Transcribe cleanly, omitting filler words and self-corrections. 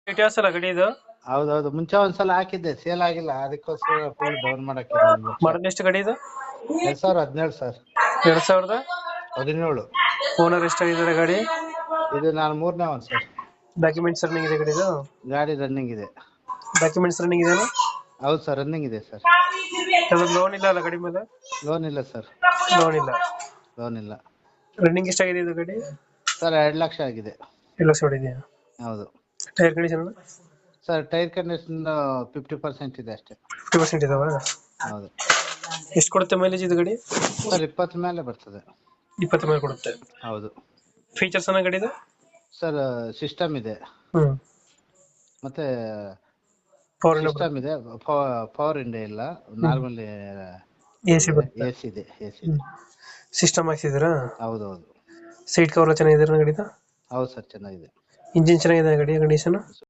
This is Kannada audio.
ಡೀಟೇಲ್ಸ್ ಅಲ್ಲ ಗಾಡಿ ಇದು. ಹೌದೌದು, ಮುಂಚೆ ಒಂದ್ಸಲ ಹಾಕಿದ್ದೆ, ಸೇಲ್ ಆಗಿಲ್ಲ, ಅದಕ್ಕೋಸ್ಕರ ಫುಲ್ ಡೌನ್ ಮಾಡಕ್ಕೆ 1 ಲಕ್ಷ. ಮಾಡಲ್ ಎಷ್ಟು ಗಾಡಿ ಇದು? 2017 ಸರ್. 2017. 17. ಓನರ್ ಎಷ್ಟಾಗಿದ್ದಾರೆ ಗಾಡಿ? ಇದು ನಾನು 3ನೇ ಒಂದು ಸರ್. ಡಾಕ್ಯುಮೆಂಟ್ಸ್ ರನ್ನಿಂಗ್ ಇದೆ ಗಾಡಿದು? ಗಾಡಿ ರನ್ನಿಂಗ್ ಇದೆ. ಡಾಕ್ಯುಮೆಂಟ್ಸ್ ರನ್ನಿಂಗ್ ಇದೆಯಲ್ಲ? ಹೌದು ಸರ್, ರನ್ನಿಂಗ್ ಇದೆ ಸರ್. ಲೋನ್ ಇಲ್ಲ ಅಲ್ಲ ಗಾಡಿ ಮೇಲೆ? ಲೋನ್ ಇಲ್ಲ ಸರ್. ಲೋನ್ ಇಲ್ಲ. ಲೋನ್ ಇಲ್ಲ. ರನ್ನಿಂಗ್ ಎಷ್ಟಾಗಿದೆ ಇದು ಗಾಡಿ? ಸರ್ 2 ಲಕ್ಷ ಆಗಿದೆ. 2 ಲಕ್ಷ ಹೊಡಿದೆಯಾ? ಹೌದು tyre condition sir. Tyre condition 50% ಇದೆ ಅಷ್ಟೇ. 50% ಇದಾವ? ಹೌದು. ಎಷ್ಟು ಕೊಡುತ್ತೆ ಮೈಲೇಜ್ ಇದು ಗಾಡಿ? ಸರ್ 20 ಮೇಲೆ ಬರ್ತದೆ. 20 ಮೇಲೆ ಕೊಡುತ್ತೆ. ಹೌದು. ಫೀಚರ್ಸ್ ಅನ್ನ ಗಾಡಿದು? ಸರ್ ಸಿಸ್ಟಮ್ ಇದೆ, ಮತ್ತೆ ಸಿಸ್ಟಮ್ ಇದೆ. ಪವರ್ ಇಂಡಿಯಾ ಇಲ್ಲ, ನಾರ್ಮಲ್ ಎಸಿ ಎಸಿ ಇದೆ. ಎಸಿ ಸಿಸ್ಟಮ್ ಹಾಕ್ಸಿದ್ದೀರಾ? ಹೌದೌದು. ಸೀಟ್ ಕವರ್ ಚೆನ್ನಾಗಿದೆ ಗಾಡಿದು? ಹೌದು ಸರ್, ಚೆನ್ನಾಗಿದೆ. ಇಂಜಿನ್ ಚೆನ್ನಾಗಿದೆ ಗಾಡಿ ಕಂಡೀಷನ್?